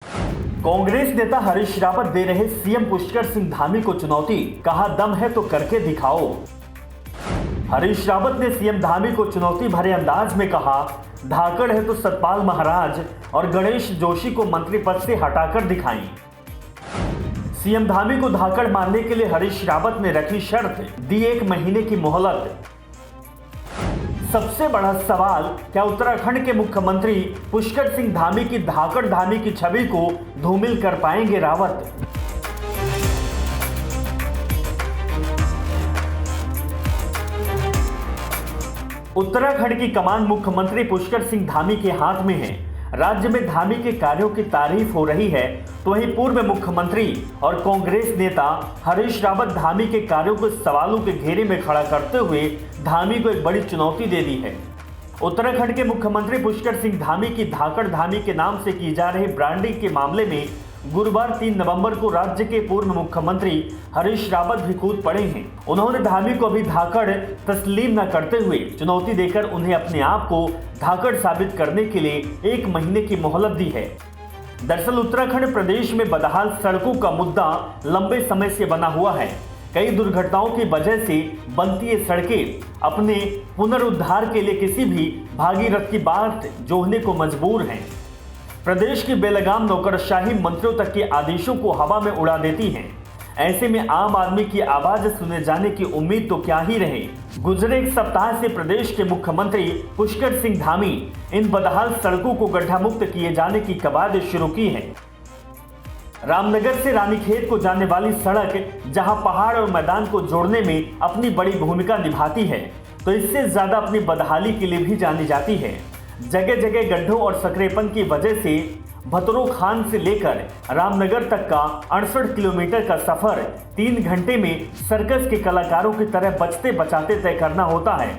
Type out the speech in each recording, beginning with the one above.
कांग्रेस नेता हरीश रावत दे रहे सीएम पुष्कर सिंह धामी को चुनौती, कहा दम है तो करके दिखाओ। हरीश रावत ने सीएम धामी को चुनौती भरे अंदाज में कहा, धाकड़ है तो सतपाल महाराज और गणेश जोशी को मंत्री पद से हटाकर दिखाएं। सीएम धामी को धाकड़ मानने के लिए हरीश रावत ने रखी शर्त, दी 1 महीने की मोहलत। सबसे बड़ा सवाल, क्या उत्तराखंड के मुख्यमंत्री पुष्कर सिंह धामी की धाकड़ धामी की छवि को धूमिल कर पाएंगे रावत? उत्तराखंड की कमान मुख्यमंत्री पुष्कर सिंह धामी के हाथ में है। राज्य में धामी के कार्यों की तारीफ हो रही है, तो वहीं पूर्व मुख्यमंत्री और कांग्रेस नेता हरीश रावत धामी के कार्यों को सवालों के घेरे में खड़ा करते हुए धामी को एक बड़ी चुनौती दे दी है। उत्तराखंड के मुख्यमंत्री पुष्कर सिंह धामी की धाकड़ धामी के नाम से की जा रही ब्रांडिंग के मामले में गुरुवार 3 नवंबर को राज्य के पूर्व मुख्यमंत्री हरीश रावत भी कूद पड़े हैं। उन्होंने धामी को अभी धाकड़ तस्लीम न करते हुए चुनौती देकर उन्हें अपने आप को धाकड़ साबित करने के लिए 1 महीने की मोहलत दी है। दरअसल उत्तराखंड प्रदेश में बदहाल सड़कों का मुद्दा लंबे समय से बना हुआ है। कई दुर्घटनाओं की वजह से बनती ये सड़कें अपने पुनरुद्धार के लिए किसी भी भागीरथ की बात जोहने को मजबूर हैं। प्रदेश की बेलगाम नौकरशाही मंत्रियों तक के आदेशों को हवा में उड़ा देती हैं। ऐसे में आम आदमी की आवाज सुने जाने की उम्मीद तो क्या ही रहे। गुजरे 1 सप्ताह से प्रदेश के मुख्यमंत्री पुष्कर सिंह धामी इन बदहाल सड़कों को गड्ढा मुक्त किए जाने की कवायद शुरू की है। रामनगर से रानीखेत को जाने वाली सड़क जहां पहाड़ और मैदान को जोड़ने में अपनी बड़ी भूमिका निभाती है, तो इससे ज्यादा अपनी बदहाली के लिए भी जानी जाती है। जगह जगह गड्ढों और सकरेपन की वजह से भतरो खान से लेकर रामनगर तक का 68 किलोमीटर का सफर 3 घंटे में सर्कस के कलाकारों की तरह बचते बचाते तय करना होता है।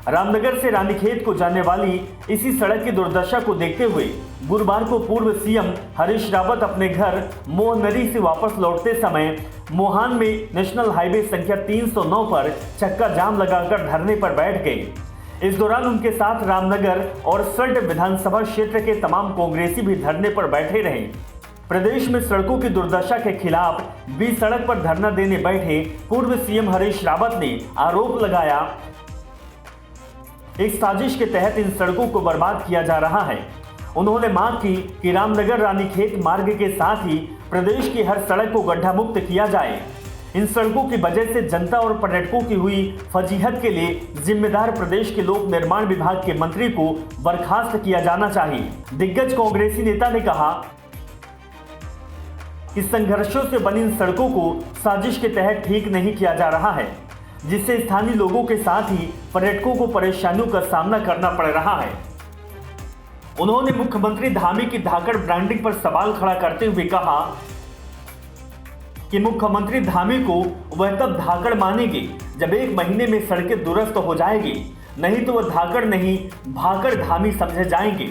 रामनगर से रानीखेत को जाने वाली इसी सड़क की दुर्दशा को देखते हुए गुरुवार को पूर्व सीएम हरीश रावत अपने घर मोहनरी से वापस लौटते समय मोहान में नेशनल हाईवे संख्या 309 पर चक्का जाम लगाकर धरने पर बैठ गए। इस दौरान उनके साथ रामनगर और सल्ट विधानसभा क्षेत्र के तमाम कांग्रेसी भी धरने पर बैठे रहे। प्रदेश में सड़कों की दुर्दशा के खिलाफ बीच सड़क पर धरना देने बैठे पूर्व सीएम हरीश रावत ने आरोप लगाया, एक साजिश के तहत इन सड़कों को बर्बाद किया जा रहा है। उन्होंने मांग की कि रामनगर रानीखेत मार्ग के साथ ही प्रदेश की हर सड़क को गड्ढा मुक्त किया जाए। इन सड़कों की वजह से जनता और पर्यटकों की हुई फजीहत के लिए जिम्मेदार प्रदेश के लोक निर्माण विभाग के मंत्री को बर्खास्त किया जाना चाहिए। दिग्गज कांग्रेसी नेता ने कहा कि संघर्षों से बनी इन सड़कों को साजिश के तहत ठीक नहीं किया जा रहा है, जिससे स्थानीय लोगों के साथ ही पर्यटकों को परेशानियों का सामना करना पड़ रहा है। उन्होंने मुख्यमंत्री धामी की धाकड़ ब्रांडिंग पर सवाल खड़ा करते हुए कहा कि मुख्यमंत्री धामी को वह तब धाकड़ मानेंगे जब 1 महीने में सड़कें दुरुस्त हो जाएगी, नहीं तो वह धाकड़ नहीं भाकड़ धामी समझे जाएंगे।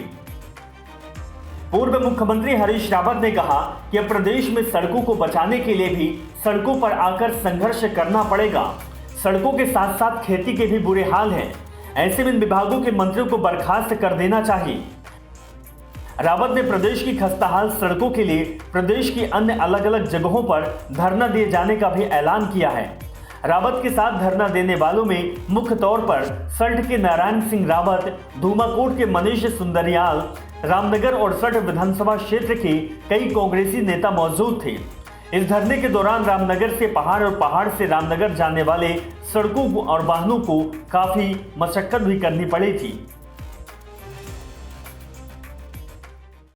पूर्व मुख्यमंत्री हरीश रावत ने कहा कि अब प्रदेश में सड़कों को बचाने के लिए भी सड़कों पर आकर संघर्ष करना पड़ेगा। सड़कों के साथ साथ खेती के भी बुरे हाल हैं। ऐसे में इन विभागों के मंत्रियों को बर्खास्त कर देना चाहिए। रावत ने प्रदेश की खस्ताहाल सड़कों के लिए प्रदेश की अन्य अलग अलग जगहों पर धरना दिए जाने का भी ऐलान किया है। रावत के साथ धरना देने वालों में मुख्य तौर पर सल्ट के नारायण सिंह रावत, धूमाकोट के मनीष सुंदरियाल, रामनगर और सल्ट विधानसभा क्षेत्र के कई कांग्रेसी नेता मौजूद थे। इस धरने के दौरान रामनगर से पहाड़ और पहाड़ से रामनगर जाने वाले सड़कों और वाहनों को काफी मशक्कत भी करनी पड़ी थी।